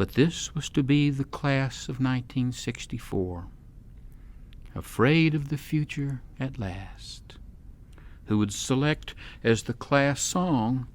But this was to be the class of 1964, afraid of the future at last, who would select as the class song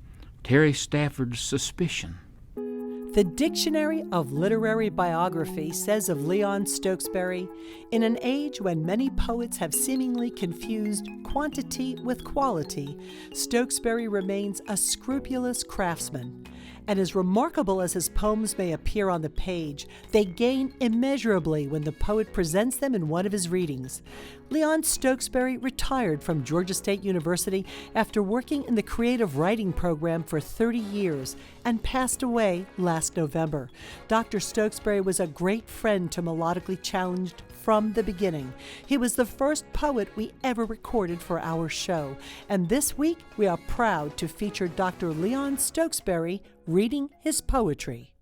Terry Stafford's Suspicion. The Dictionary of Literary Biography says of Leon Stokesbury, in an age when many poets have seemingly confused quantity with quality, Stokesbury remains a scrupulous craftsman. And as remarkable as his poems may appear on the page, they gain immeasurably when the poet presents them in one of his readings. Leon Stokesbury retired from Georgia State University after working in the creative writing program for 30 years and passed away last November. Dr. Stokesbury was a great friend to Melodically Challenged from the beginning. He was the first poet we ever recorded for our show, and this week we are proud to feature Dr. Leon Stokesbury reading his poetry.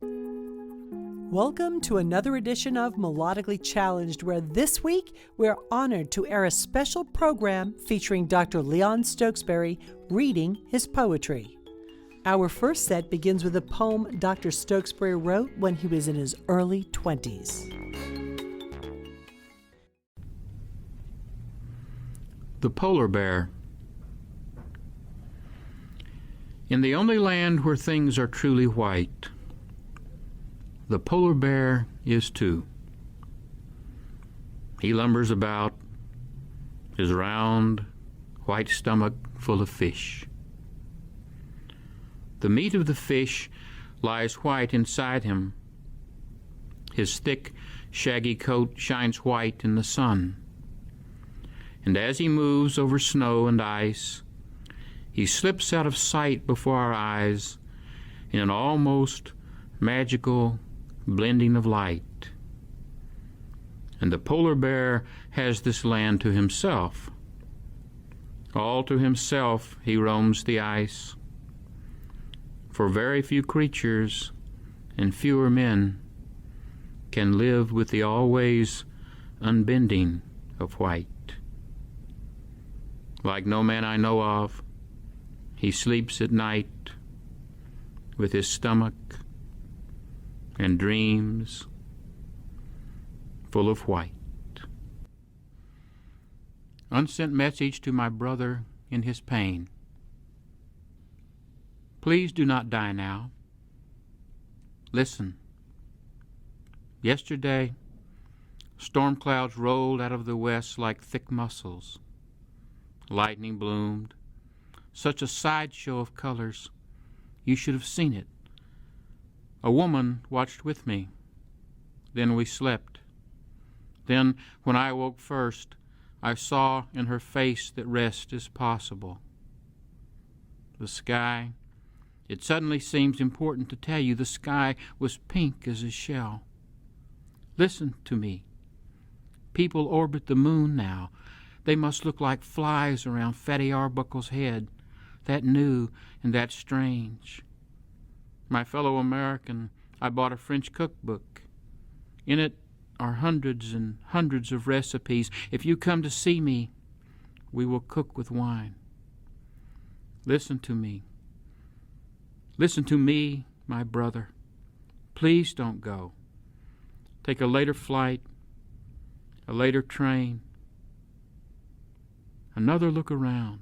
Welcome to another edition of Melodically Challenged, where this week we're honored to air a special program featuring Dr. Leon Stokesbury reading his poetry. Our first set begins with a poem Dr. Stokesbury wrote when he was in his early 20s. The Polar Bear. In the only land where things are truly white, the polar bear is too. He lumbers about, his round, white stomach full of fish. The meat of the fish lies white inside him. His thick, shaggy coat shines white in the sun. And as he moves over snow and ice, he slips out of sight before our eyes in an almost magical blending of light. And the polar bear has this land to himself. All to himself he roams the ice. For very few creatures and fewer men can live with the always unbending of white. Like no man I know of, he sleeps at night with his stomach and dreams full of white. Unsent message to my brother in his pain. Please do not die now. Listen. Yesterday, storm clouds rolled out of the west like thick mussels. Lightning bloomed. Such a sideshow of colors. You should have seen it. A woman watched with me. Then we slept. Then, when I woke first, I saw in her face that rest is possible. The sky, it suddenly seems important to tell you, the sky was pink as a shell. Listen to me. People orbit the moon now. They must look like flies around Fatty Arbuckle's head. That new and that strange. My fellow American, I bought a French cookbook. In it are hundreds and hundreds of recipes. If you come to see me, we will cook with wine. Listen to me. Listen to me, my brother. Please don't go. Take a later flight, a later train, another look around.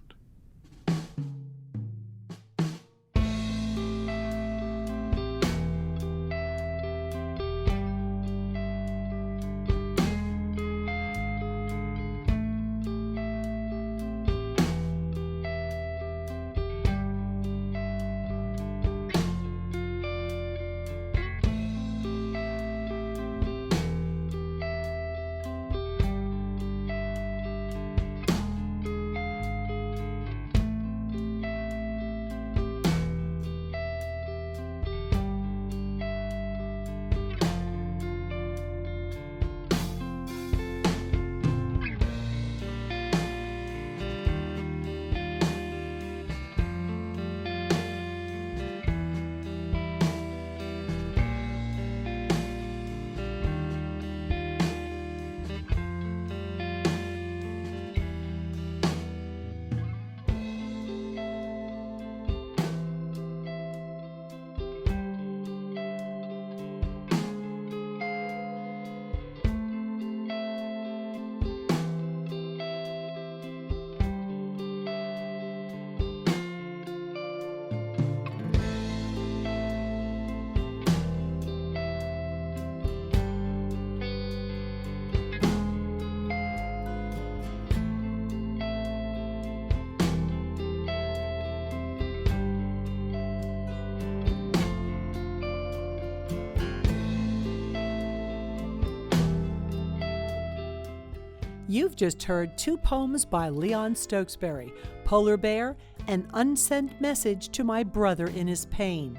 You've just heard two poems by Leon Stokesbury, Polar Bear and Unsent Message to My Brother in His Pain.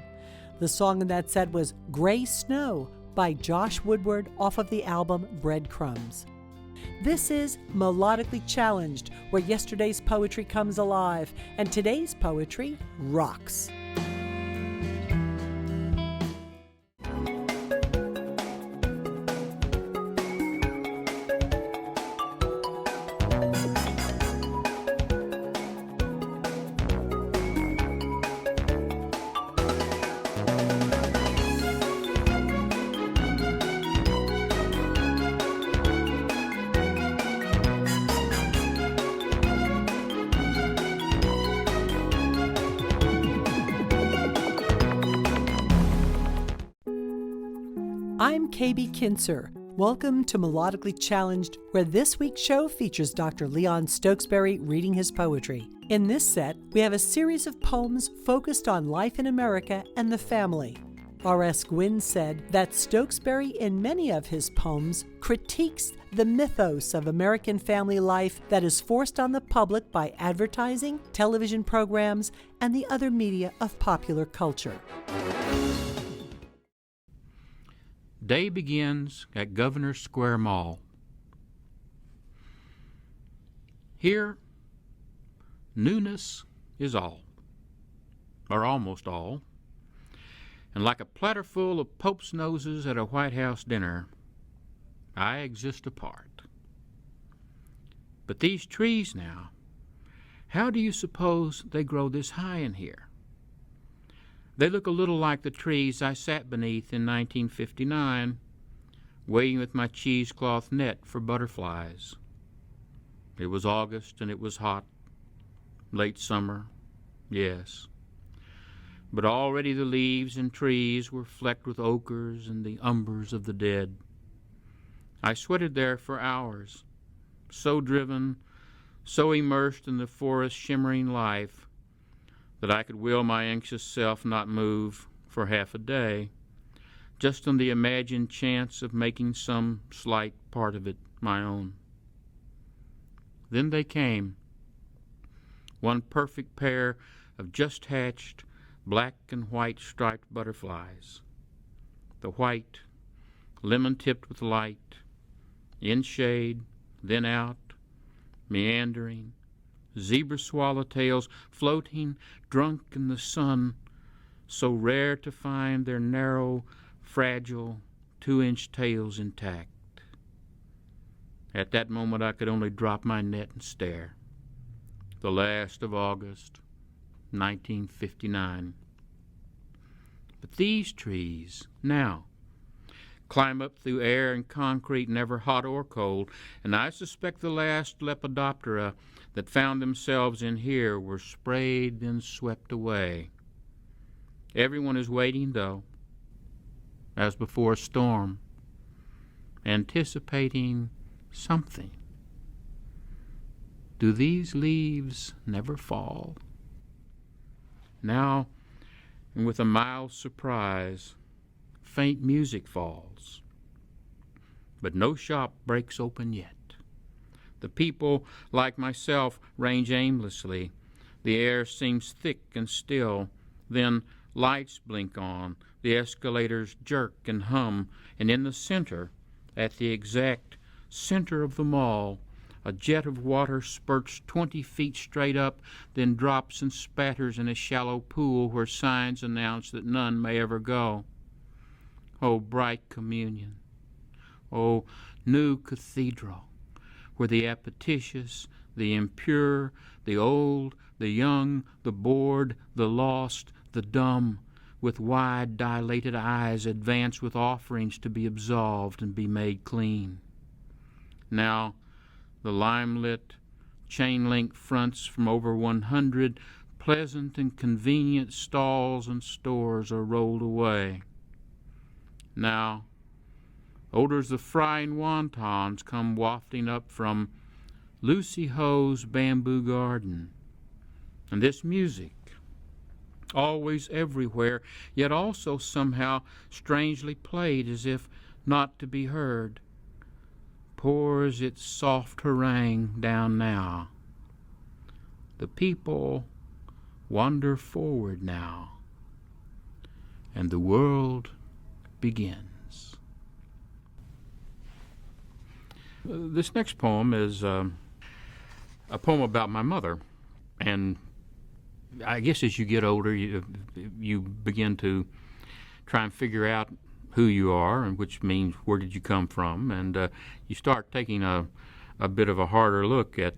The song in that set was Gray Snow by Josh Woodward off of the album Breadcrumbs. This is Melodically Challenged, where yesterday's poetry comes alive and today's poetry rocks. I'm KB Kinser. Welcome to Melodically Challenged, where this week's show features Dr. Leon Stokesbury reading his poetry. In this set, we have a series of poems focused on life in America and the family. R.S. Gwynne said that Stokesbury, in many of his poems, critiques the mythos of American family life that is forced on the public by advertising, television programs, and the other media of popular culture. Day begins at Governor Square Mall. Here, newness is all, or almost all, and like a platter full of Pope's noses at a White House dinner, I exist apart. But these trees now, how do you suppose they grow this high in here? They look a little like the trees I sat beneath in 1959, waiting with my cheesecloth net for butterflies. It was August and it was hot, late summer, yes. But already the leaves and trees were flecked with ochres and the umbers of the dead. I sweated there for hours, so driven, so immersed in the forest's shimmering life, that I could will my anxious self not move for half a day, just on the imagined chance of making some slight part of it my own. Then they came, one perfect pair of just hatched black and white striped butterflies, the white, lemon-tipped with light, in shade, then out, meandering, zebra swallowtails floating drunk in the sun, so rare to find their narrow, fragile, 2-inch tails intact. At that moment I could only drop my net and stare. The last of August, 1959. But these trees, now, climb up through air and concrete, never hot or cold, and I suspect the last Lepidoptera that found themselves in here were sprayed and swept away. Everyone is waiting, though, as before a storm, anticipating something. Do these leaves never fall? Now, and with a mild surprise, faint music falls. But no shop breaks open yet. The people, like myself, range aimlessly. The air seems thick and still. Then lights blink on. The escalators jerk and hum. And in the center, at the exact center of the mall, a jet of water spurts 20 feet straight up, then drops and spatters in a shallow pool where signs announce that none may ever go. Oh, bright communion. Oh, new cathedral, where the apetitious, the impure, the old, the young, the bored, the lost, the dumb, with wide dilated eyes advance with offerings to be absolved and be made clean. Now, the lime-lit, chain-link fronts from over 100 pleasant and convenient stalls and stores are rolled away. Now, odors of frying wontons come wafting up from Lucy Ho's bamboo garden. And this music, always everywhere, yet also somehow strangely played as if not to be heard, pours its soft harangue down now. The people wander forward now, and the world begins. This next poem is a poem about my mother, and I guess as you get older, you begin to try and figure out who you are, and which means where did you come from, and you start taking a bit of a harder look at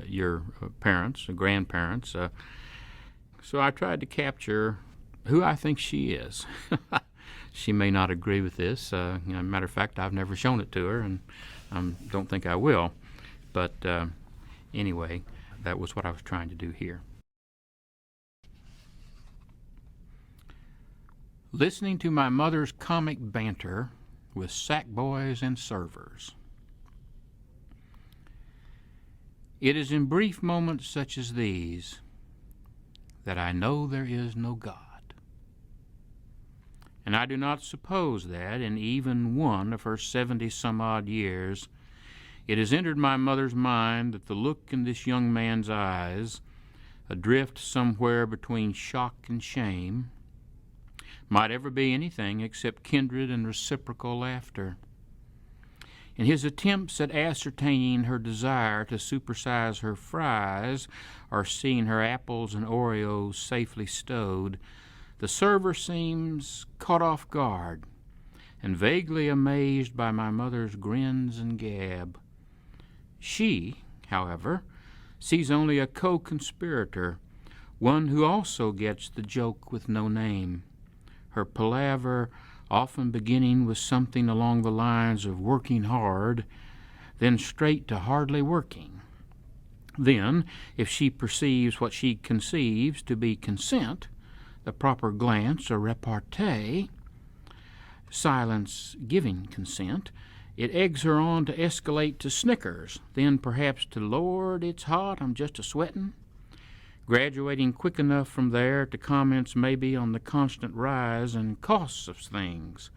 your parents, grandparents. So I tried to capture who I think she is. She may not agree with this. Matter of fact, I've never shown it to her, and don't think I will. But anyway, that was what I was trying to do here. Listening to my mother's comic banter with sack boys and servers. It is in brief moments such as these that I know there is no God. And I do not suppose that in even one of her 70-some-odd years it has entered my mother's mind that the look in this young man's eyes, adrift somewhere between shock and shame, might ever be anything except kindred and reciprocal laughter. In his attempts at ascertaining her desire to supersize her fries or seeing her apples and Oreos safely stowed, the server seems caught off guard and vaguely amazed by my mother's grins and gab. She, however, sees only a co-conspirator, one who also gets the joke with no name, her palaver often beginning with something along the lines of working hard, then straight to hardly working. Then, if she perceives what she conceives to be consent, the proper glance or repartee, silence giving consent, it eggs her on to escalate to snickers, then perhaps to Lord, it's hot, I'm just a-sweatin', graduating quick enough from there to comments maybe on the constant rise and costs of things,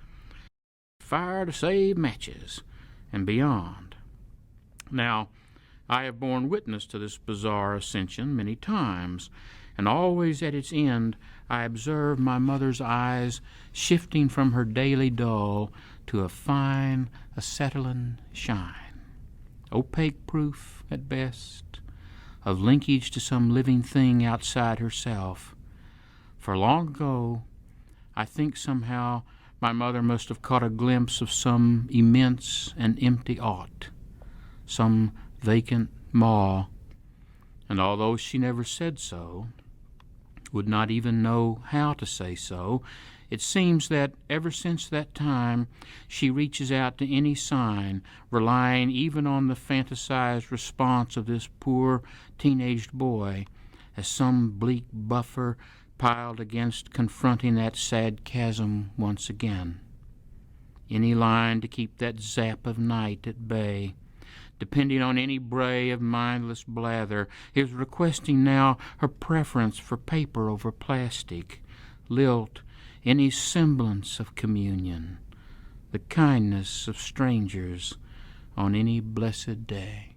fire to save matches, and beyond. Now, I have borne witness to this bizarre ascension many times, and always at its end I observe my mother's eyes shifting from her daily dull to a fine acetylene shine, opaque proof at best of linkage to some living thing outside herself. For long ago, I think somehow my mother must have caught a glimpse of some immense and empty aught, some vacant maw, and although she never said so, would not even know how to say so, it seems that ever since that time she reaches out to any sign, relying even on the fantasized response of this poor teenaged boy as some bleak buffer piled against confronting that sad chasm once again. Any line to keep that zap of night at bay, depending on any bray of mindless blather, is requesting now her preference for paper over plastic, lilt, any semblance of communion, the kindness of strangers on any blessed day.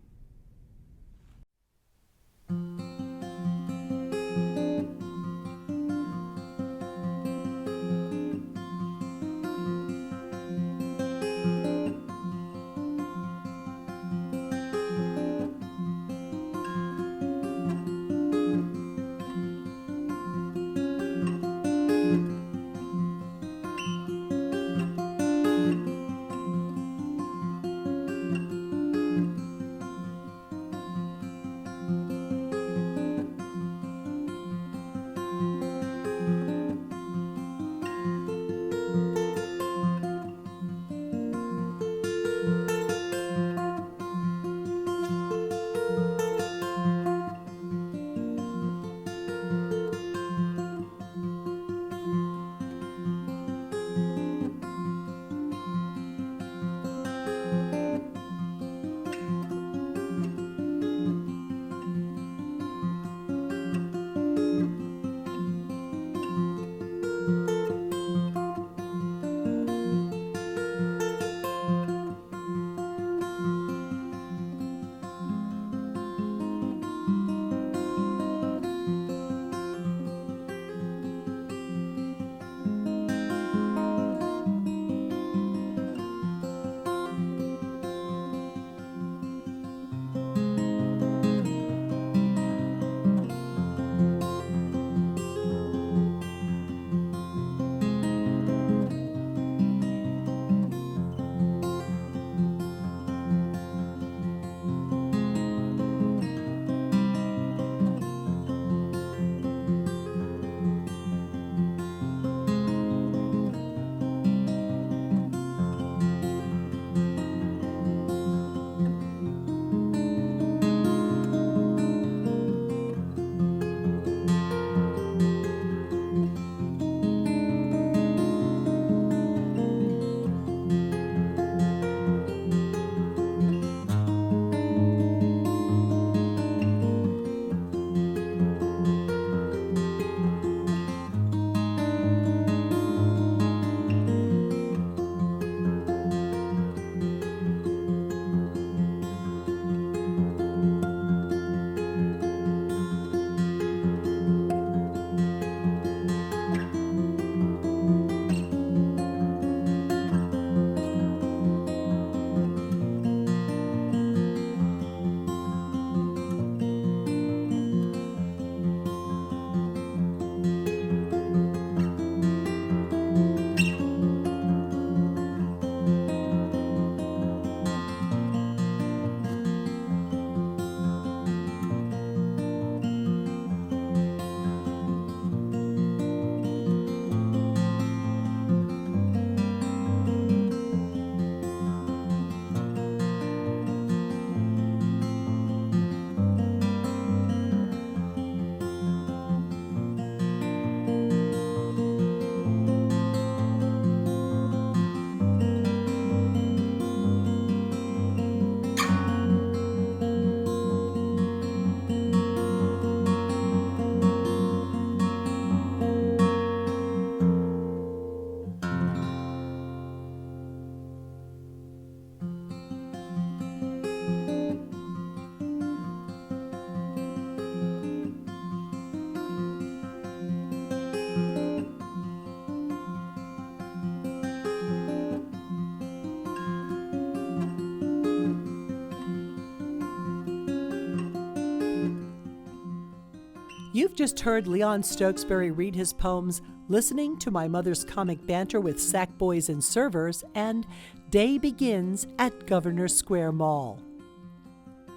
You've just heard Leon Stokesbury read his poems Listening to My Mother's Comic Banter with Sack Boys and Servers and Day Begins at Governor Square Mall.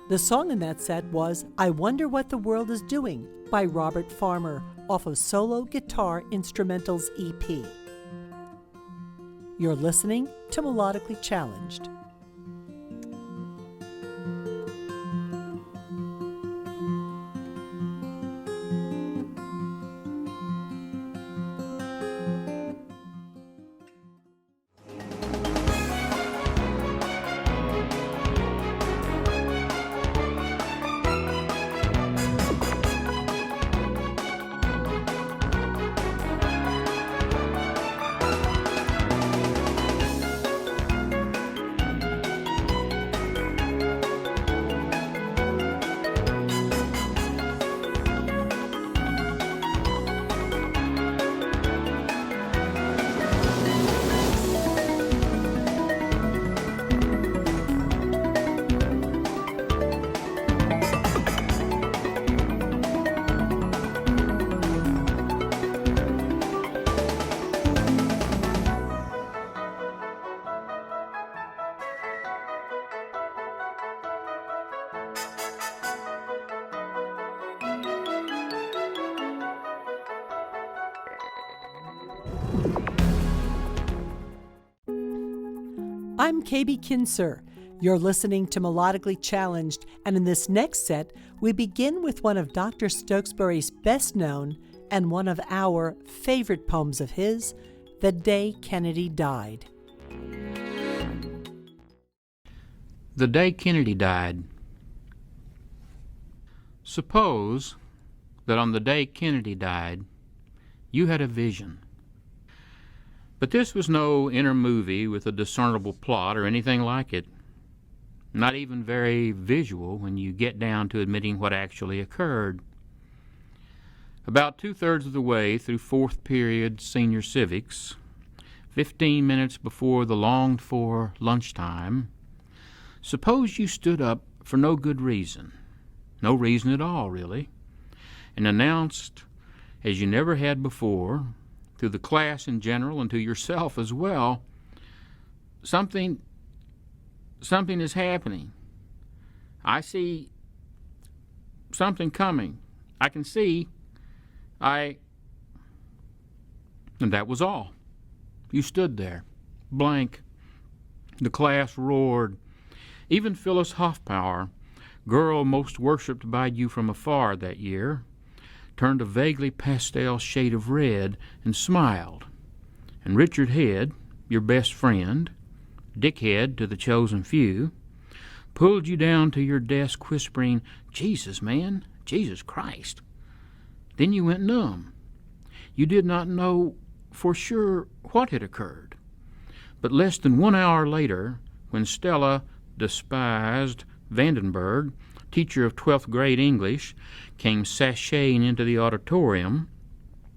The song in that set was I Wonder What the World is Doing by Robert Farmer off of Solo Guitar Instrumentals EP. You're listening to Melodically Challenged. I'm KB Kinser. You're listening to Melodically Challenged, and in this next set, we begin with one of Dr. Stokesbury's best known and one of our favorite poems of his, The Day Kennedy Died. The Day Kennedy Died. Suppose that on the day Kennedy died, you had a vision. But this was no inner movie with a discernible plot or anything like it. Not even very visual when you get down to admitting what actually occurred. About 2/3 of the way through fourth period senior civics, 15 minutes before the longed-for lunchtime, suppose you stood up for no good reason, no reason at all, really, and announced, as you never had before, to the class in general and to yourself as well, something is happening. I see something coming. I can see. And that was all. You stood there, blank. The class roared. Even Phyllis Hoffpower, girl most worshipped by you from afar that year, turned a vaguely pastel shade of red and smiled. And Richard Head, your best friend, Dick Head to the chosen few, pulled you down to your desk whispering, Jesus, man, Jesus Christ. Then you went numb. You did not know for sure what had occurred. But less than 1 hour later, when Stella, despised Vandenberg, teacher of 12th grade English, came sashaying into the auditorium,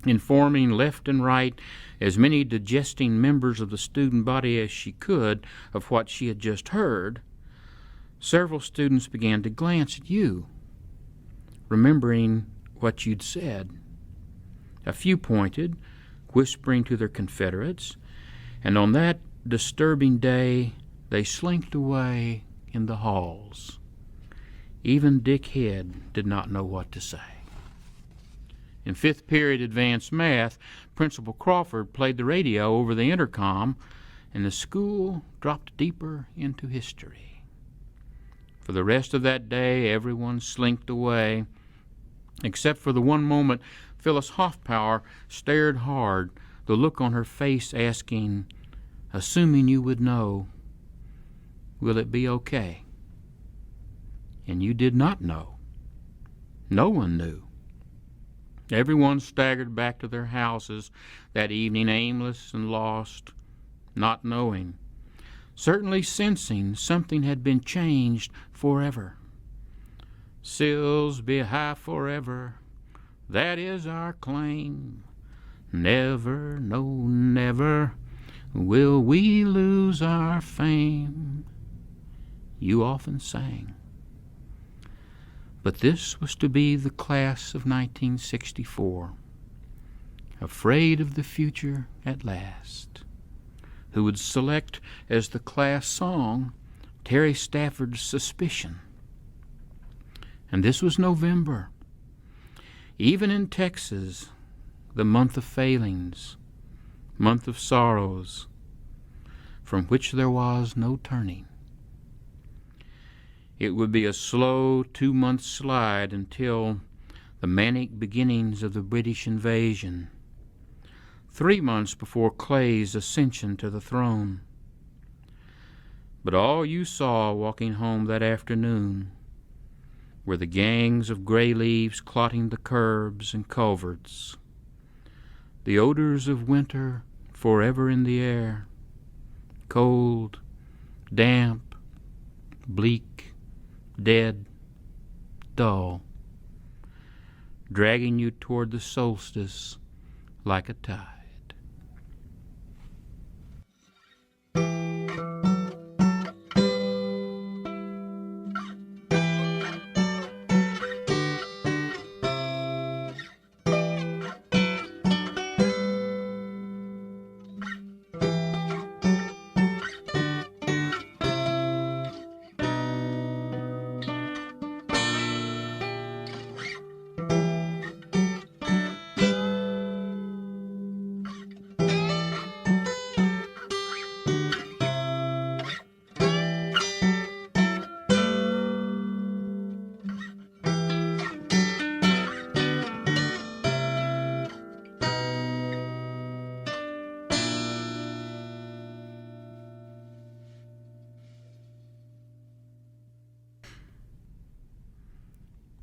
informing left and right as many digesting members of the student body as she could of what she had just heard, several students began to glance at you, remembering what you'd said. A few pointed, whispering to their confederates, and on that disturbing day they slinked away in the halls. Even Dick Head did not know what to say. In fifth period advanced math, Principal Crawford played the radio over the intercom, and the school dropped deeper into history. For the rest of that day, everyone slinked away, except for the one moment Phyllis Hoffpower stared hard, the look on her face asking, assuming you would know, will it be okay? And you did not know. No one knew. Everyone staggered back to their houses that evening, aimless and lost, not knowing, certainly sensing something had been changed forever. Sills be high forever, that is our claim. Never, no, never will we lose our fame. You often sang. But this was to be the class of 1964, afraid of the future at last, who would select as the class song Terry Stafford's Suspicion. And this was November. Even in Texas, the month of failings, month of sorrows, from which there was no turning. It would be a slow 2-month slide until the manic beginnings of the British invasion, 3 months before Clay's ascension to the throne. But all you saw walking home that afternoon were the gangs of gray leaves clotting the curbs and culverts, the odors of winter forever in the air, cold, damp, bleak, dead, dull, dragging you toward the solstice like a tide.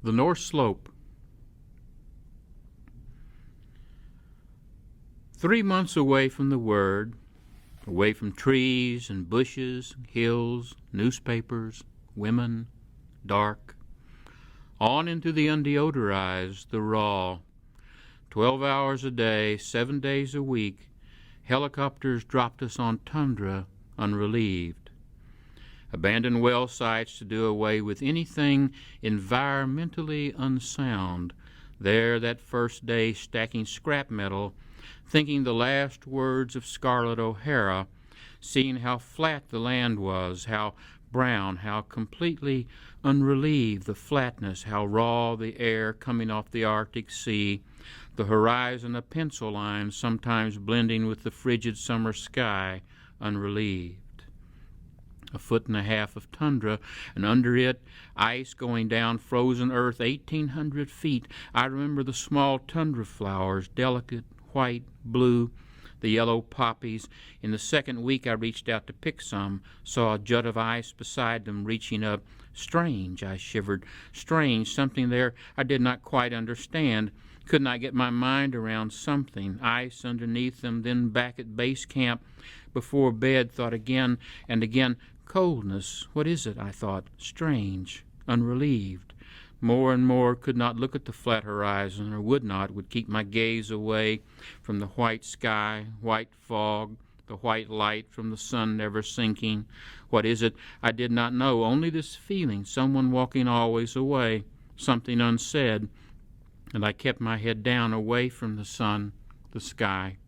The North Slope. 3 months away from the word, away from trees and bushes, hills, newspapers, women, dark, on into the undeodorized, the raw. 12 hours a day, 7 days a week, helicopters dropped us on tundra unrelieved. Abandoned well sites to do away with anything environmentally unsound. There that first day stacking scrap metal, thinking the last words of Scarlett O'Hara, seeing how flat the land was, how brown, how completely unrelieved the flatness, how raw the air coming off the Arctic Sea, the horizon a pencil line sometimes blending with the frigid summer sky, unrelieved. 1.5 feet of tundra, and under it, ice going down frozen earth 1,800 feet. I remember the small tundra flowers, delicate, white, blue, the yellow poppies. In the second week I reached out to pick some, saw a jut of ice beside them reaching up. Strange, I shivered. Strange, something there I did not quite understand. Could not get my mind around something. Ice underneath them, then back at base camp. Before bed, thought again and again, coldness, what is it? I thought. Strange, unrelieved. More and more could not look at the flat horizon, or would keep my gaze away from the white sky, white fog, the white light from the sun never sinking. What is it? I did not know, only this feeling, someone walking always away, something unsaid, and I kept my head down away from the sun, the sky.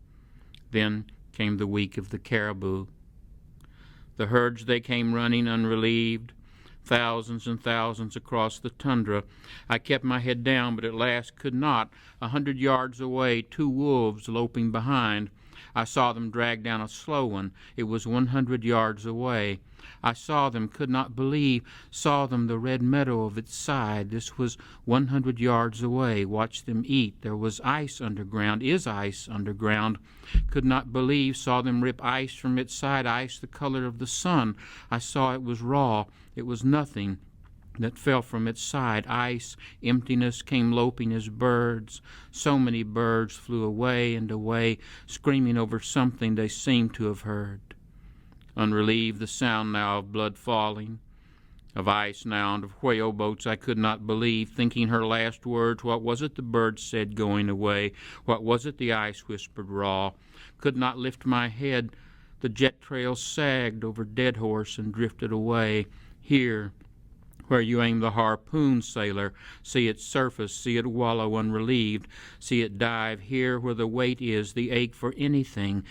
Then came the week of the caribou. The herds, they came running unrelieved, thousands and thousands across the tundra. I kept my head down, but at last could not. 100 yards away, 2 wolves loping behind. I saw them drag down a slow one. It was 100 yards away. I saw them, could not believe, saw them, the red meadow of its side. This was 100 yards away. Watched them eat. There was ice underground, is ice underground. Could not believe, saw them rip ice from its side, ice the color of the sun. I saw it was raw. It was nothing that fell from its side. Ice, emptiness, came loping as birds. So many birds flew away and away, screaming over something they seemed to have heard. Unrelieved, the sound now of blood falling, of ice now, and of whale boats I could not believe, thinking her last words. What was it the bird said going away? What was it the ice whispered raw? Could not lift my head. The jet trail sagged over Dead Horse and drifted away. Here, where you aim the harpoon, sailor, see it surface, see it wallow unrelieved, see it dive here where the weight is, the ache for anything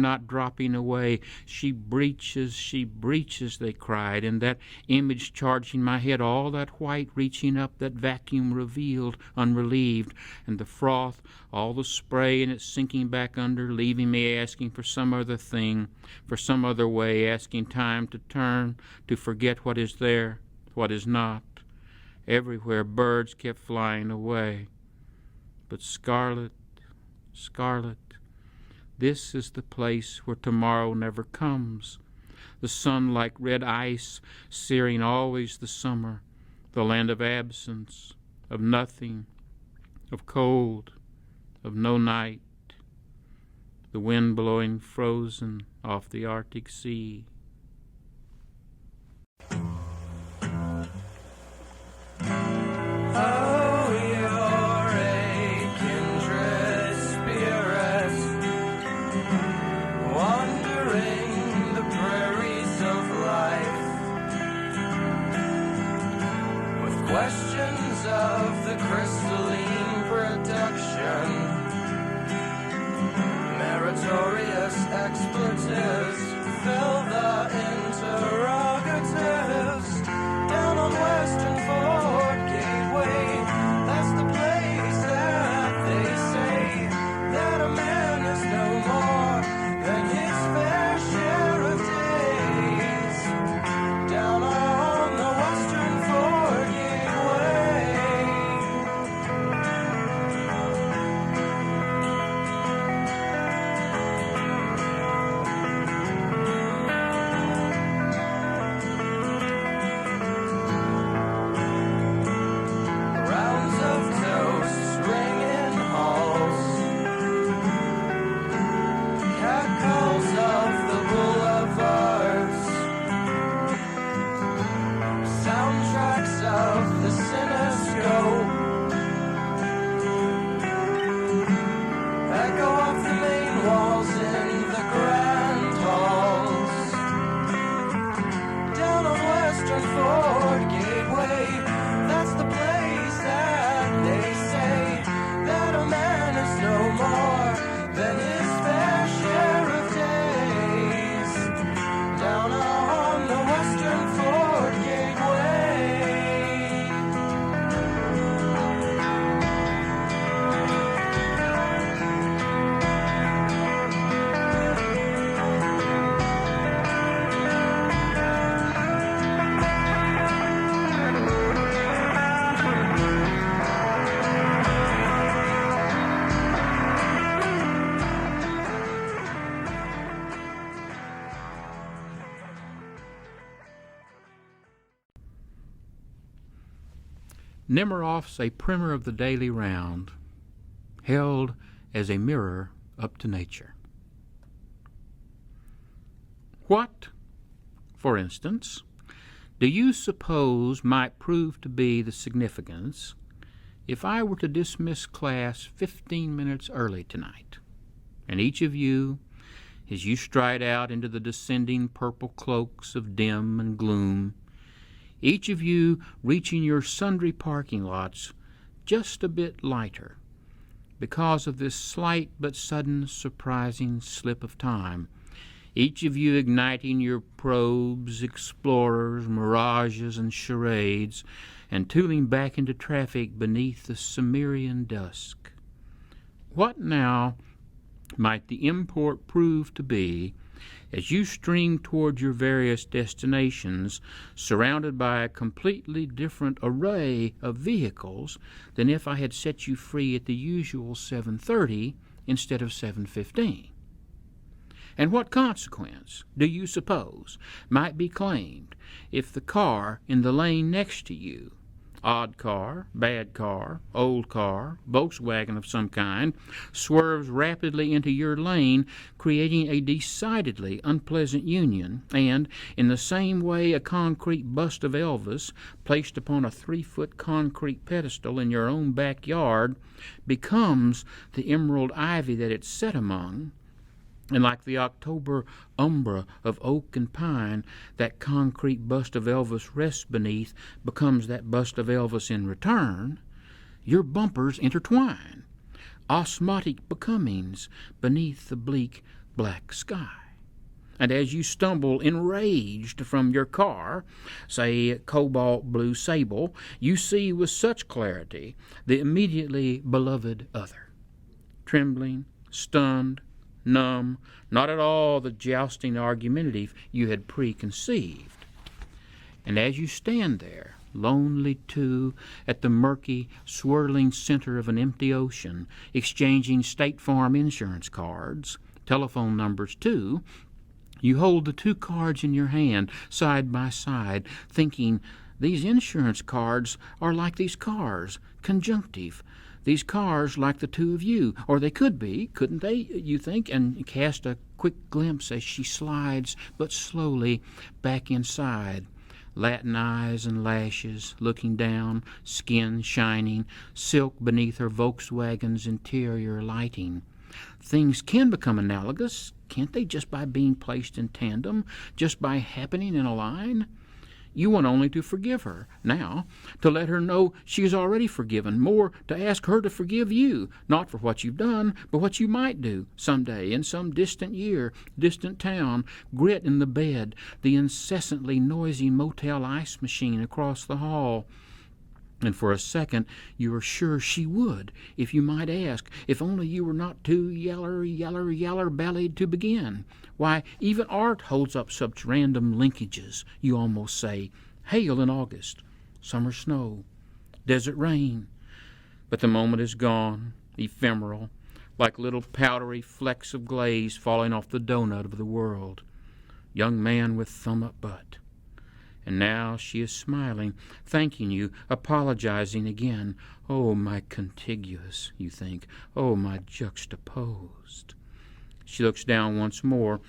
not dropping away. She breaches, they cried, and that image charging my head, all that white reaching up, that vacuum revealed, unrelieved, and the froth, all the spray, and it sinking back under, leaving me asking for some other thing, for some other way, asking time to turn, to forget what is there, what is not. Everywhere birds kept flying away. But scarlet, scarlet, this is the place where tomorrow never comes. The sun like red ice, searing always the summer, the land of absence, of nothing, of cold, of no night, the wind blowing frozen off the Arctic Sea. Questions of the crystalline production, meritorious expletives fill the interrogatives. Down on Western Fort Gateway, that's the place that they say that a man is no more than his fair share of days. Down on the Western Fort Nemiroff's a primer of the daily round, held as a mirror up to nature. What, for instance, do you suppose might prove to be the significance if I were to dismiss class 15 minutes early tonight, and each of you, as you stride out into the descending purple cloaks of dim and gloom, each of you reaching your sundry parking lots just a bit lighter because of this slight but sudden surprising slip of time, each of you igniting your probes, explorers, mirages, and charades, and tooling back into traffic beneath the Cimmerian dusk. What now might the import prove to be as you stream toward your various destinations, surrounded by a completely different array of vehicles than if I had set you free at the usual 7:30 instead of 7:15? And what consequence, do you suppose, might be claimed if the car in the lane next to you, odd car, bad car, old car, Volkswagen of some kind, swerves rapidly into your lane, creating a decidedly unpleasant union, and, in the same way a concrete bust of Elvis, placed upon a 3-foot concrete pedestal in your own backyard, becomes the emerald ivy that it's set among, And like the October umbra of oak and pine, that concrete bust of Elvis rests beneath becomes that bust of Elvis in return. Your bumpers intertwine, osmotic becomings beneath the bleak black sky. And as you stumble enraged from your car, say cobalt blue sable, you see with such clarity the immediately beloved other, trembling, stunned, numb, not at all the jousting argumentative you had preconceived. And as you stand there, lonely too, at the murky, swirling center of an empty ocean, exchanging State Farm insurance cards, telephone numbers too, you hold the two cards in your hand, side by side, thinking, these insurance cards are like these cars, conjunctive. These cars like the two of you, or they could be, couldn't they, you think, and cast a quick glimpse as she slides, but slowly, back inside. Latin eyes and lashes, looking down, skin shining, silk beneath her Volkswagen's interior lighting. Things can become analogous, can't they, just by being placed in tandem, just by happening in a line? You want only to forgive her now, to let her know she is already forgiven, more to ask her to forgive you, not for what you've done, but what you might do someday in some distant year, distant town, grit in the bed, the incessantly noisy motel ice machine across the hall. And for a second you are sure she would, if you might ask, if only you were not too yaller-bellied to begin. Why, even art holds up such random linkages, you almost say, hail in August, summer snow, desert rain. But the moment is gone, ephemeral, like little powdery flecks of glaze falling off the donut of the world. Young man with thumb-up butt. And now she is smiling, thanking you, apologizing again. Oh, my contiguous, you think. Oh, my juxtaposed. She looks down once more,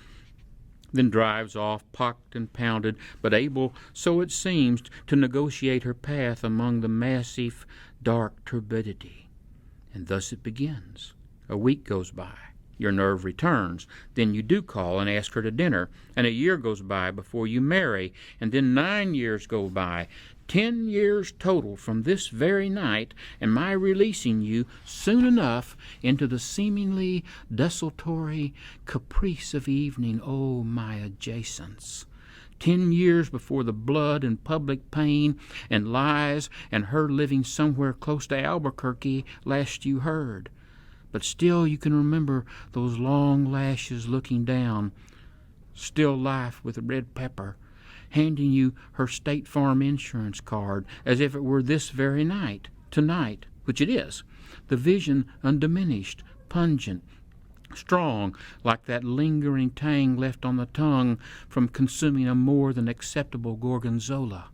then drives off, pocked and pounded, but able, so it seems, to negotiate her path among the massive, dark turbidity. And thus it begins. A week goes by. Your nerve returns. Then you do call and ask her to dinner, and a year goes by before you marry, and then 9 years go by, 10 years total from this very night and my releasing you soon enough into the seemingly desultory caprice of evening. Oh, my adjacents. 10 years before the blood and public pain and lies and her living somewhere close to Albuquerque last you heard. But still you can remember those long lashes looking down, still life with red pepper, handing you her State Farm insurance card as if it were this very night, tonight, which it is, the vision undiminished, pungent, strong, like that lingering tang left on the tongue from consuming a more than acceptable gorgonzola.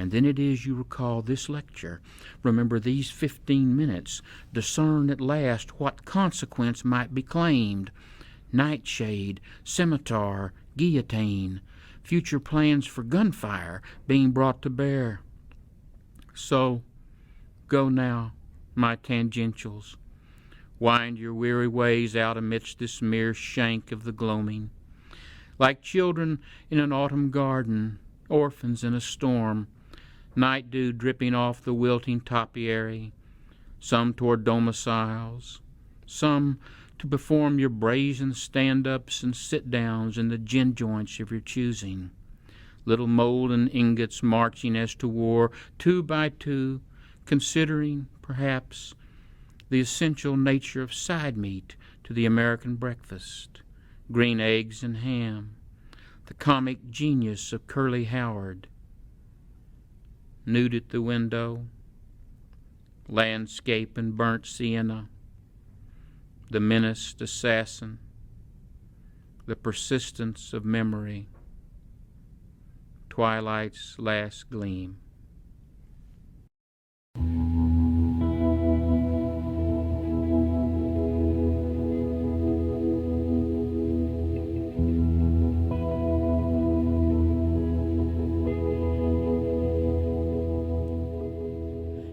And then it is you recall this lecture, remember these 15 minutes, discern at last what consequence might be claimed. Nightshade, scimitar, guillotine, future plans for gunfire being brought to bear. So, go now, my tangentials. Wind your weary ways out amidst this mere shank of the gloaming. Like children in an autumn garden, orphans in a storm, night dew dripping off the wilting topiary, some toward domiciles, some to perform your brazen stand-ups and sit-downs in the gin joints of your choosing, little molten ingots marching as to war, 2 by 2, considering, perhaps, the essential nature of side meat to the American breakfast, green eggs and ham, the comic genius of Curly Howard, nude at the window, landscape and burnt sienna, the menaced assassin, the persistence of memory, twilight's last gleam.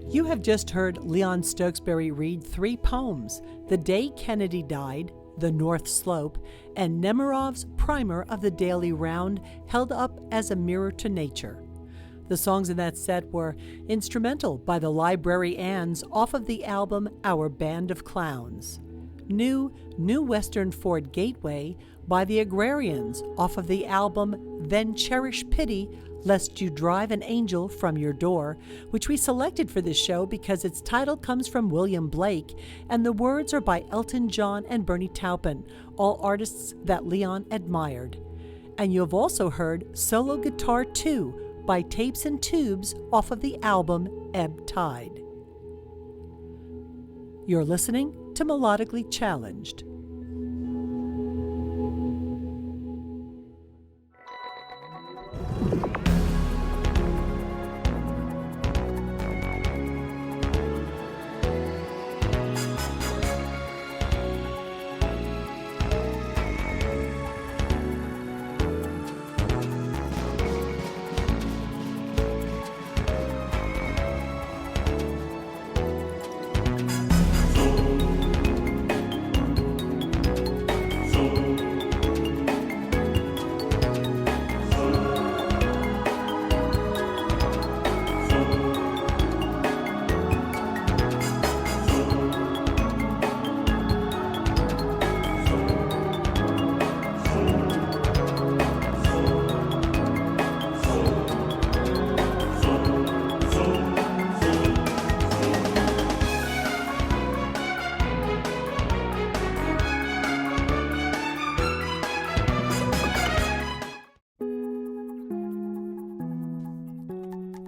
You have just heard Leon Stokesbury read 3 poems: The Day Kennedy Died, The North Slope, and Nemirov's primer of the Daily Round held up as a mirror to nature. The songs in that set were instrumental by the Library Anns off of the album Our Band of Clowns, New Western Ford Gateway by the Agrarians off of the album Then Cherish Pity, Lest You Drive an Angel from Your Door, which we selected for this show because its title comes from William Blake and the words are by Elton John and Bernie Taupin, all artists that Leon admired. And you have also heard Solo Guitar 2 by Tapes and Tubes off of the album Ebb Tide. You're listening to Melodically Challenged.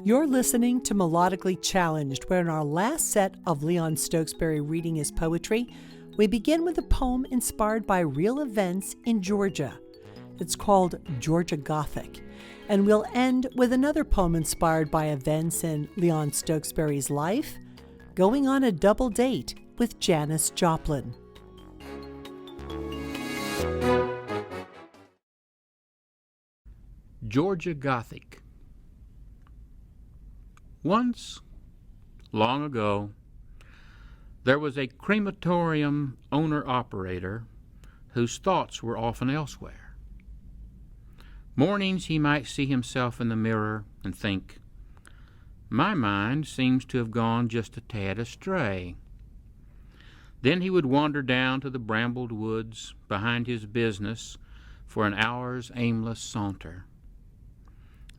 You're listening to Melodically Challenged, where in our last set of Leon Stokesbury reading his poetry, we begin with a poem inspired by real events in Georgia. It's called Georgia Gothic, and we'll end with another poem inspired by events in Leon Stokesbury's life, Going on a Double Date with Janis Joplin. Georgia Gothic. Once, long ago, there was a crematorium owner-operator whose thoughts were often elsewhere. Mornings he might see himself in the mirror and think, "My mind seems to have gone just a tad astray." Then he would wander down to the brambled woods behind his business for an hour's aimless saunter.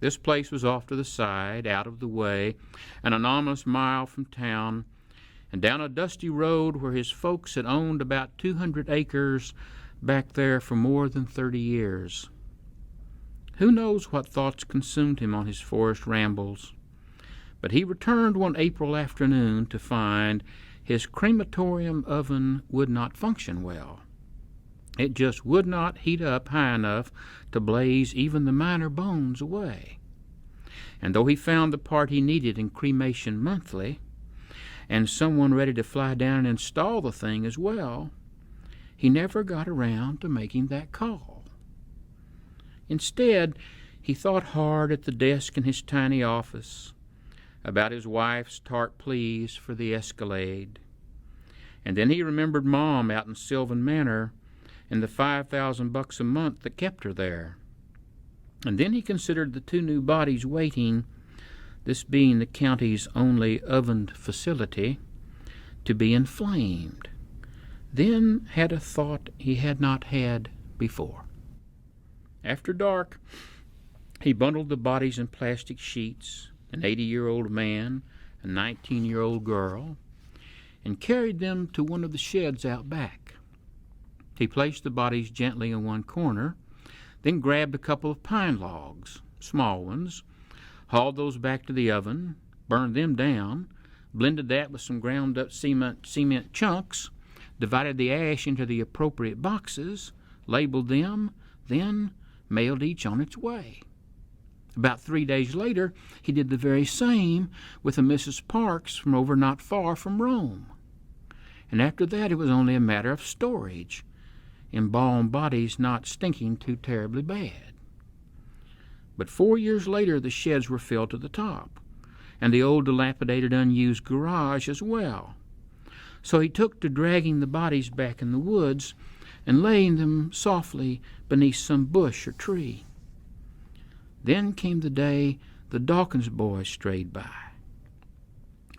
This place was off to the side, out of the way, an anomalous mile from town, and down a dusty road where his folks had owned about 200 acres back there for more than 30 years. Who knows what thoughts consumed him on his forest rambles, but he returned one April afternoon to find his crematorium oven would not function well. It just would not heat up high enough to blaze even the minor bones away. And though he found the part he needed in Cremation Monthly, and someone ready to fly down and install the thing as well, he never got around to making that call. Instead, he thought hard at the desk in his tiny office about his wife's tart pleas for the Escalade. And then he remembered Mom out in Sylvan Manor and the $5,000 a month that kept her there. And then he considered the two new bodies waiting, this being the county's only ovened facility, to be inflamed. Then had a thought he had not had before. After dark, he bundled the bodies in plastic sheets, an 80-year-old man, a 19-year-old girl, and carried them to one of the sheds out back. He placed the bodies gently in one corner, then grabbed a couple of pine logs, small ones, hauled those back to the oven, burned them down, blended that with some ground-up cement chunks, divided the ash into the appropriate boxes, labeled them, then mailed each on its way. About 3 days later, he did the very same with a Mrs. Parks from over not far from Rome. And after that, it was only a matter of storage, embalmed bodies not stinking too terribly bad. But 4 years later, the sheds were filled to the top, and the old dilapidated unused garage as well. So he took to dragging the bodies back in the woods and laying them softly beneath some bush or tree. Then came the day the Dawkins boys strayed by.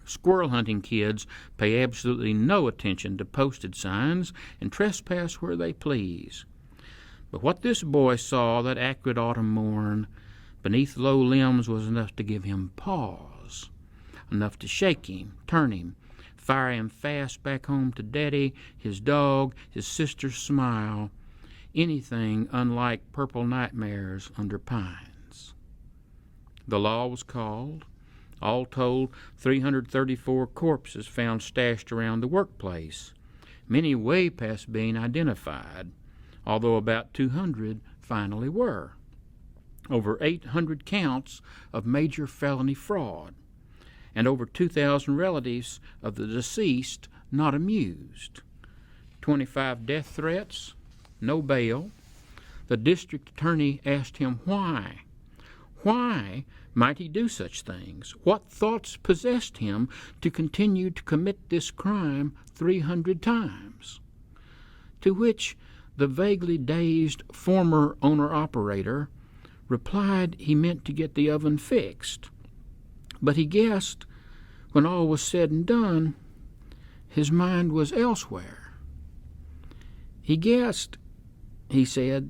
Squirrel hunting kids pay absolutely no attention to posted signs and trespass where they please. But what this boy saw that acrid autumn morn beneath low limbs was enough to give him pause, enough to shake him, turn him, fire him fast back home to Daddy, his dog, his sister's smile, anything unlike purple nightmares under pines. The law was called. All told, 334 corpses found stashed around the workplace, many way past being identified, although about 200 finally were. Over 800 counts of major felony fraud, and over 2,000 relatives of the deceased not amused. 25 death threats, no bail. The district attorney asked him why. Why might he do such things? What thoughts possessed him to continue to commit this crime 300 times? To which the vaguely dazed former owner-operator replied he meant to get the oven fixed. But he guessed, when all was said and done, his mind was elsewhere. He guessed, he said,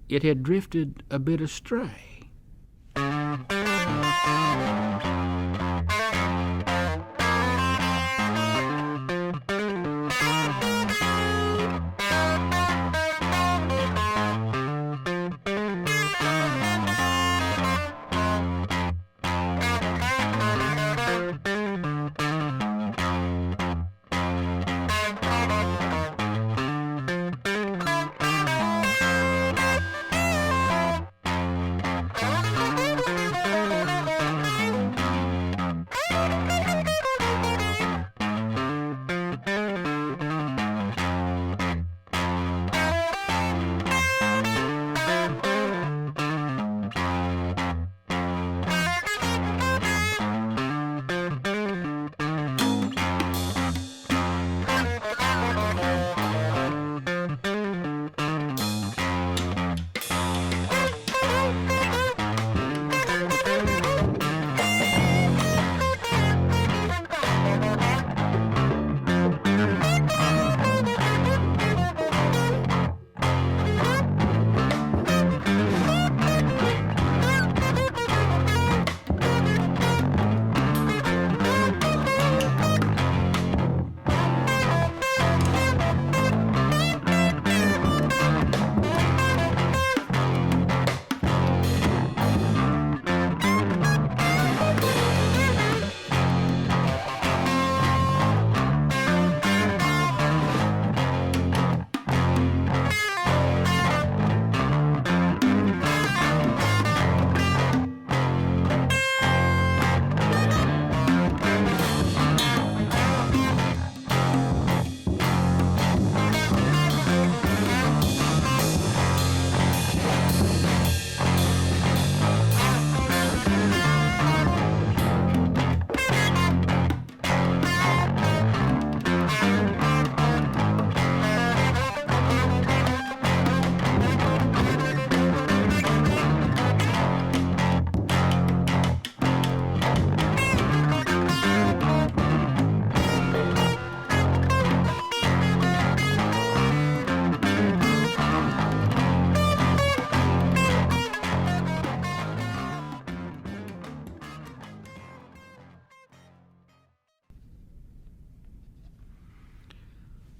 it had drifted a bit astray.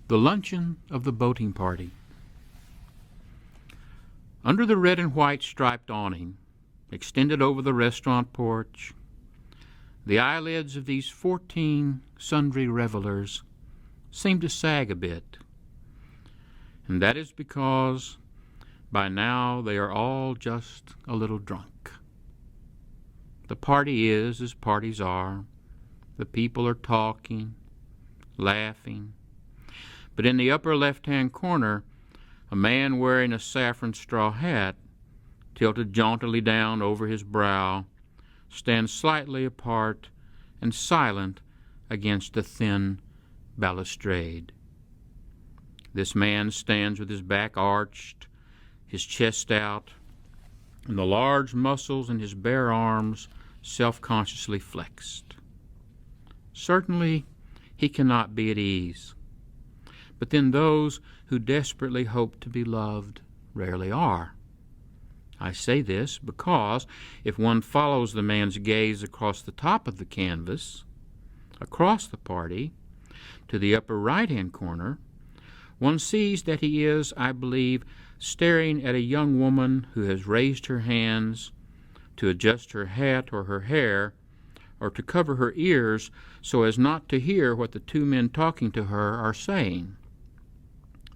The luncheon of the boating party. Under the red and white striped awning, extended over the restaurant porch, the eyelids of these 14 sundry revelers seem to sag a bit, and that is because by now they are all just a little drunk. The party is as parties are. The people are talking, laughing. But in the upper left-hand corner, a man wearing a saffron straw hat, tilted jauntily down over his brow, stands slightly apart and silent against the thin balustrade. This man stands with his back arched, his chest out, and the large muscles in his bare arms self-consciously flexed. Certainly, he cannot be at ease. But then those who desperately hope to be loved rarely are. I say this because if one follows the man's gaze across the top of the canvas, across the party, to the upper right-hand corner, one sees that he is, I believe, staring at a young woman who has raised her hands to adjust her hat or her hair, or to cover her ears so as not to hear what the two men talking to her are saying.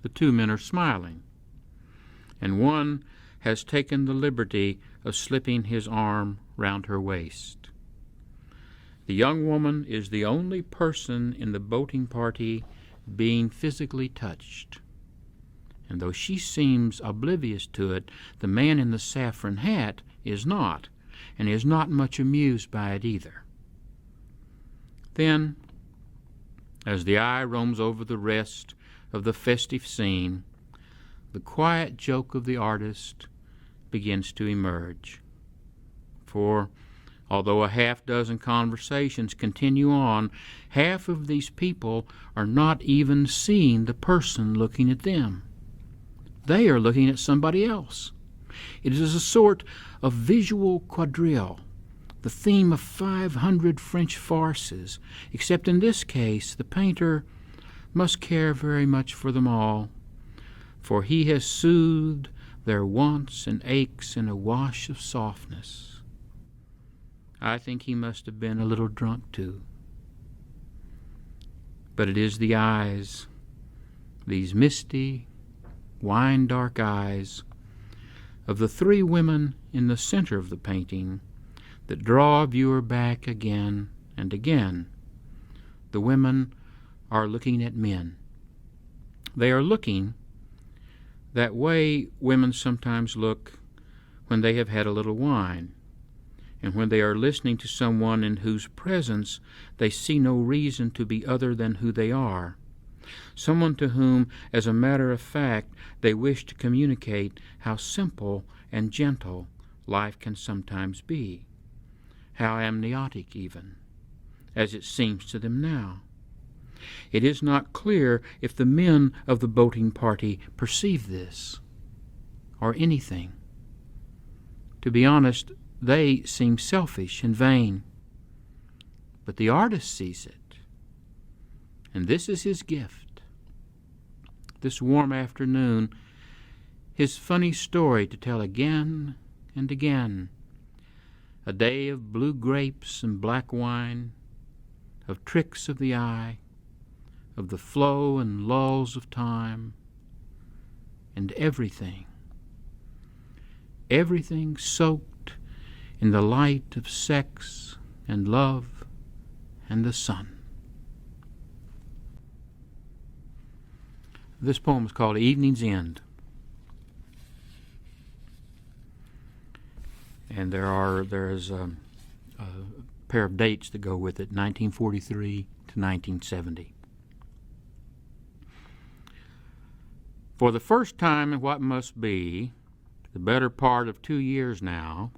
The two men are smiling, and one has taken the liberty of slipping his arm round her waist. The young woman is the only person in the boating party being physically touched, and though she seems oblivious to it, the man in the saffron hat is not, and is not much amused by it either. Then, as the eye roams over the rest of the festive scene, the quiet joke of the artist begins to emerge. For, although a half-dozen conversations continue on, half of these people are not even seeing the person looking at them. They are looking at somebody else. It is a sort of visual quadrille, the theme of 500 French farces, except in this case the painter must care very much for them all, for he has soothed their wants and aches in a wash of softness. I think he must have been a little drunk too. But it is the eyes, these misty, wine-dark eyes of the three women in the center of the painting that draw a viewer back again and again. The women are looking at men. They are looking that way women sometimes look when they have had a little wine, and when they are listening to someone in whose presence they see no reason to be other than who they are, someone to whom, as a matter of fact, they wish to communicate how simple and gentle life can sometimes be, how amniotic even, as it seems to them now. It is not clear if the men of the boating party perceive this, or anything. To be honest, they seem selfish and vain. But the artist sees it, and this is his gift. This warm afternoon, his funny story to tell again and again. A day of blue grapes and black wine, of tricks of the eye, of the flow and lulls of time, and everything soaked in the light of sex and love and the sun. This poem is called Evening's End. And there is a pair of dates that go with it, 1943 to 1970. For the first time in what must be the better part of 2 years now,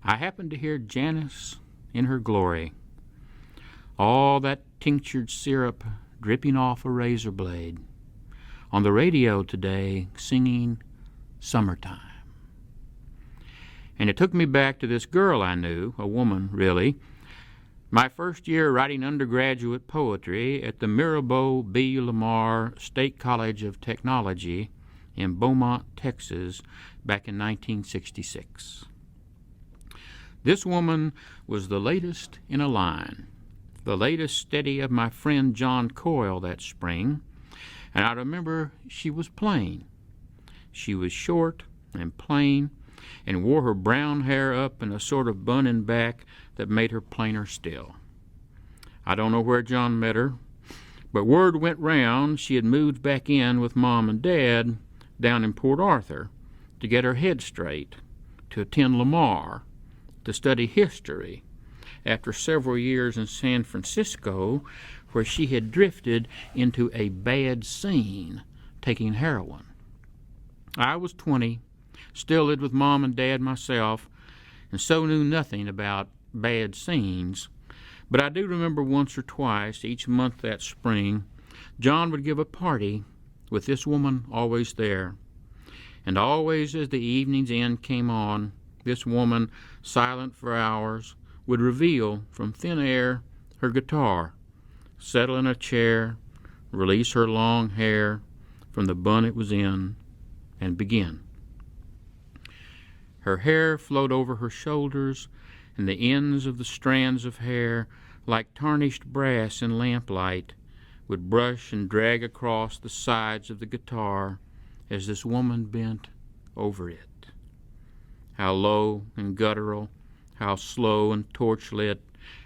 I happened to hear Janice in her glory, all that tinctured syrup dripping off a razor blade, on the radio today singing Summertime. And it took me back to this girl I knew, a woman really, my first year writing undergraduate poetry at the Mirabeau B. Lamar State College of Technology in Beaumont, Texas, back in 1966. This woman was the latest in a line, the latest steady of my friend John Coyle that spring, and I remember she was plain. She was short and plain, and wore her brown hair up in a sort of bun and back that made her plainer still. I don't know where John met her, but word went round she had moved back in with Mom and Dad down in Port Arthur to get her head straight, to attend Lamar, to study history, after several years in San Francisco, where she had drifted into a bad scene taking heroin. I was 20, still lived with Mom and Dad myself, and so knew nothing about bad scenes. But I do remember once or twice each month that spring, John would give a party with this woman always there. And always as the evening's end came on, this woman, silent for hours, would reveal from thin air her guitar, settle in a chair, release her long hair from the bun it was in, and begin. Her hair flowed over her shoulders, and the ends of the strands of hair, like tarnished brass in lamplight, would brush and drag across the sides of the guitar as this woman bent over it. How low and guttural, how slow and torch-lit,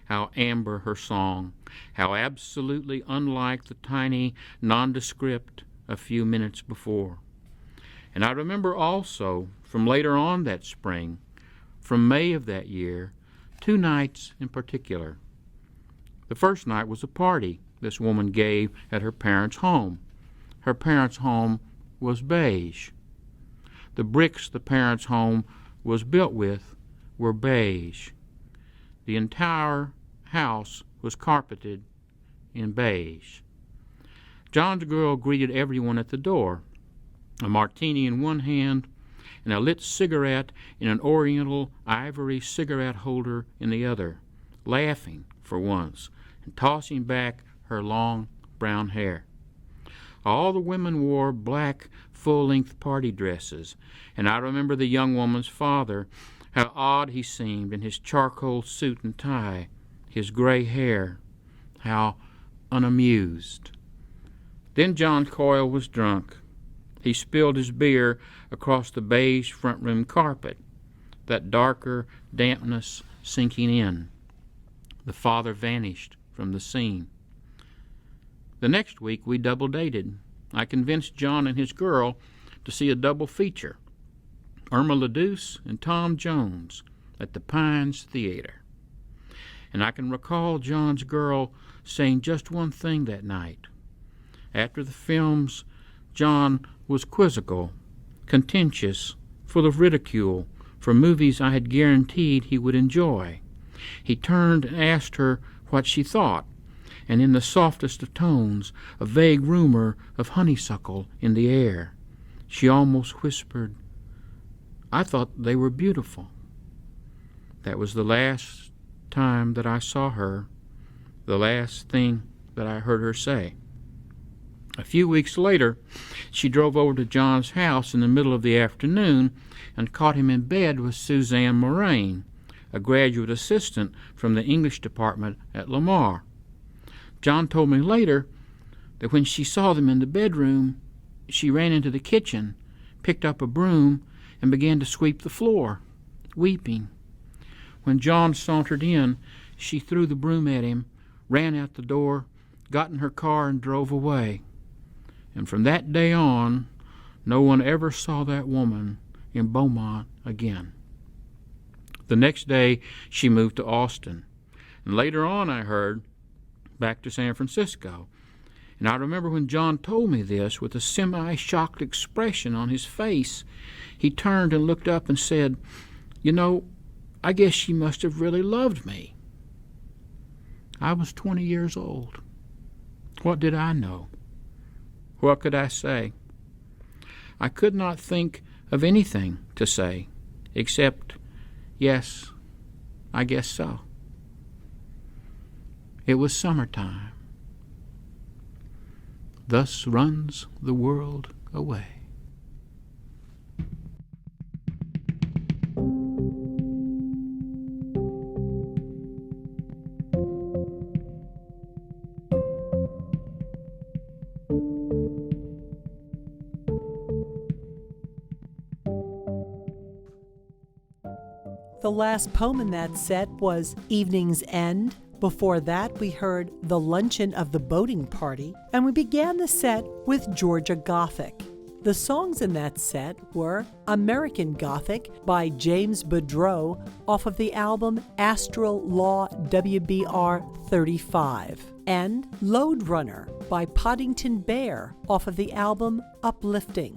how amber her song, how absolutely unlike the tiny nondescript a few minutes before. And I remember also, from later on that spring, from May of that year, 2 nights in particular. The first night was a party this woman gave at her parents' home. Her parents' home was beige. The bricks the parents' home was built with were beige. The entire house was carpeted in beige. John's girl greeted everyone at the door, a martini in one hand and a lit cigarette in an oriental ivory cigarette holder in the other, laughing for once and tossing back her long brown hair. All the women wore black full-length party dresses, and I remember the young woman's father, how odd he seemed in his charcoal suit and tie, his gray hair, how unamused. Then John Coyle was drunk. He spilled his beer across the beige front room carpet, that darker dampness sinking in. The father vanished from the scene. The next week we double dated. I convinced John and his girl to see a double feature, Irma LaDouce and Tom Jones, at the Pines Theater. And I can recall John's girl saying just one thing that night. After the films, John was quizzical, contentious, full of ridicule for movies I had guaranteed he would enjoy. He turned and asked her what she thought, and in the softest of tones, a vague rumor of honeysuckle in the air, she almost whispered, "I thought they were beautiful." That was the last time that I saw her, the last thing that I heard her say. A few weeks later, she drove over to John's house in the middle of the afternoon and caught him in bed with Suzanne Moraine, a graduate assistant from the English department at Lamar. John told me later that when she saw them in the bedroom, she ran into the kitchen, picked up a broom, and began to sweep the floor, weeping. When John sauntered in, she threw the broom at him, ran out the door, got in her car, and drove away. And from that day on, no one ever saw that woman in Beaumont again. The next day, she moved to Austin. And later on, I heard, back to San Francisco. And I remember when John told me this, with a semi-shocked expression on his face, he turned and looked up and said, "You know, I guess she must have really loved me." I was 20 years old. What did I know? What could I say? I could not think of anything to say, except, yes, I guess so. It was summertime. Thus runs the world away. The last poem in that set was Evening's End. Before that, we heard The Luncheon of the Boating Party, and we began the set with Georgia Gothic. The songs in that set were American Gothic by James Boudreau off of the album Astral Law WBR 35, and Lode Runner by Poddington Bear off of the album Uplifting.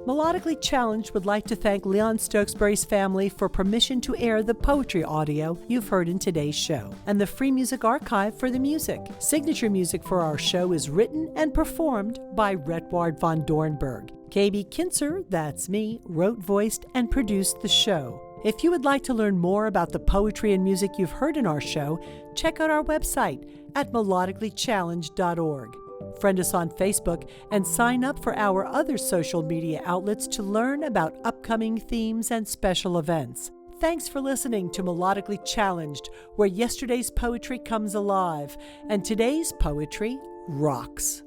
Melodically Challenged would like to thank Leon Stokesbury's family for permission to air the poetry audio you've heard in today's show, and the Free Music Archive for the music. Signature music for our show is written and performed by Retward von Dornberg. KB Kinzer, that's me, wrote, voiced, and produced the show. If you would like to learn more about the poetry and music you've heard in our show, check out our website at melodicallychallenged.org. Friend us on Facebook and sign up for our other social media outlets to learn about upcoming themes and special events. Thanks for listening to Melodically Challenged, where yesterday's poetry comes alive and today's poetry rocks.